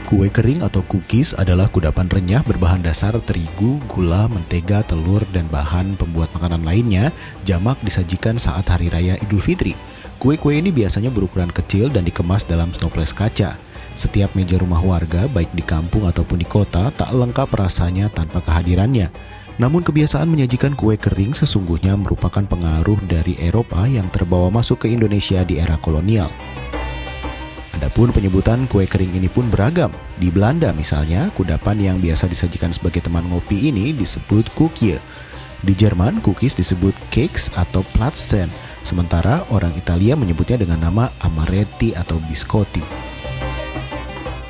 Kue kering atau cookies adalah kudapan renyah berbahan dasar terigu, gula, mentega, telur, dan bahan pembuat makanan lainnya, jamak disajikan saat Hari Raya Idul Fitri. Kue-kue ini biasanya berukuran kecil dan dikemas dalam snoples kaca. Setiap meja rumah warga, baik di kampung ataupun di kota, tak lengkap rasanya tanpa kehadirannya. Namun kebiasaan menyajikan kue kering sesungguhnya merupakan pengaruh dari Eropa yang terbawa masuk ke Indonesia di era kolonial. Adapun penyebutan kue kering ini pun beragam. Di Belanda misalnya, kudapan yang biasa disajikan sebagai teman ngopi ini disebut koekje. Di Jerman, cookies disebut cakes atau platzen, sementara orang Italia menyebutnya dengan nama amaretti atau biscotti.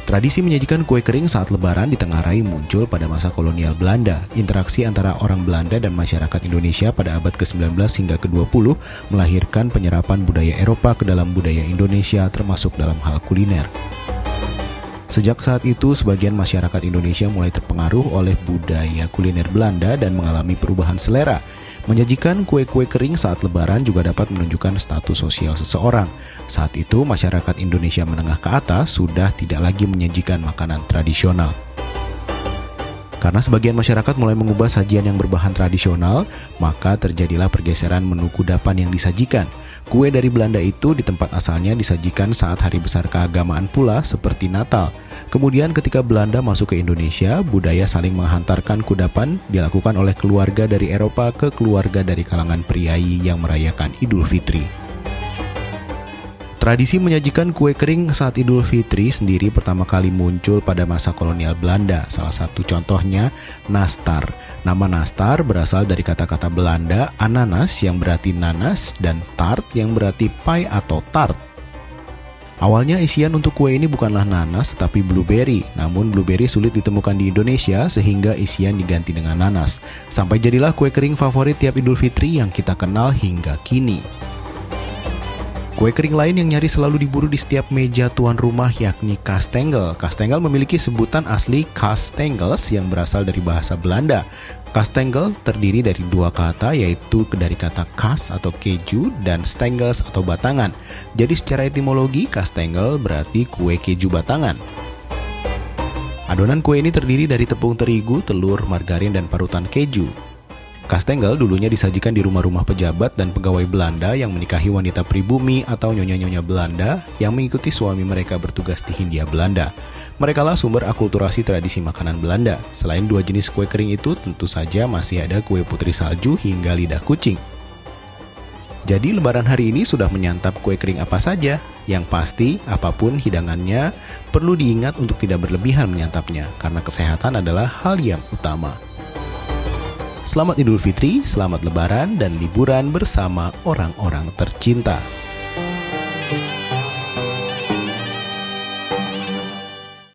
Tradisi menyajikan kue kering saat Lebaran ditengarai muncul pada masa kolonial Belanda. Interaksi antara orang Belanda dan masyarakat Indonesia pada abad ke-19 hingga ke-20 melahirkan penyerapan budaya Eropa ke dalam budaya Indonesia termasuk dalam hal kuliner. Sejak saat itu, sebagian masyarakat Indonesia mulai terpengaruh oleh budaya kuliner Belanda dan mengalami perubahan selera. Menyajikan kue-kue kering saat Lebaran juga dapat menunjukkan status sosial seseorang. Saat itu, masyarakat Indonesia menengah ke atas sudah tidak lagi menyajikan makanan tradisional. Karena sebagian masyarakat mulai mengubah sajian yang berbahan tradisional, maka terjadilah pergeseran menu kudapan yang disajikan. Kue dari Belanda itu di tempat asalnya disajikan saat hari besar keagamaan pula seperti Natal. Kemudian ketika Belanda masuk ke Indonesia, budaya saling menghantarkan kudapan dilakukan oleh keluarga dari Eropa ke keluarga dari kalangan priai yang merayakan Idul Fitri. Tradisi menyajikan kue kering saat Idul Fitri sendiri pertama kali muncul pada masa kolonial Belanda. Salah satu contohnya nastar. Nama nastar berasal dari kata-kata Belanda ananas yang berarti nanas dan tart yang berarti pie atau tart. Awalnya isian untuk kue ini bukanlah nanas tetapi blueberry. Namun blueberry sulit ditemukan di Indonesia sehingga isian diganti dengan nanas. Sampai jadilah kue kering favorit tiap Idul Fitri yang kita kenal hingga kini. Kue kering lain yang nyaris selalu diburu di setiap meja tuan rumah yakni kastengel. Kastengel memiliki sebutan asli kastengels yang berasal dari bahasa Belanda. Kastengel terdiri dari dua kata yaitu dari kata kas atau keju dan stengels atau batangan. Jadi secara etimologi kastengel berarti kue keju batangan. Adonan kue ini terdiri dari tepung terigu, telur, margarin, dan parutan keju. Kastengel dulunya disajikan di rumah-rumah pejabat dan pegawai Belanda yang menikahi wanita pribumi atau nyonya-nyonya Belanda yang mengikuti suami mereka bertugas di Hindia Belanda. Merekalah sumber akulturasi tradisi makanan Belanda. Selain dua jenis kue kering itu, tentu saja masih ada kue putri salju hingga lidah kucing. Jadi Lebaran hari ini sudah menyantap kue kering apa saja? Yang pasti, apapun hidangannya, perlu diingat untuk tidak berlebihan menyantapnya, karena kesehatan adalah hal yang utama. Selamat Idul Fitri, selamat Lebaran, dan liburan bersama orang-orang tercinta.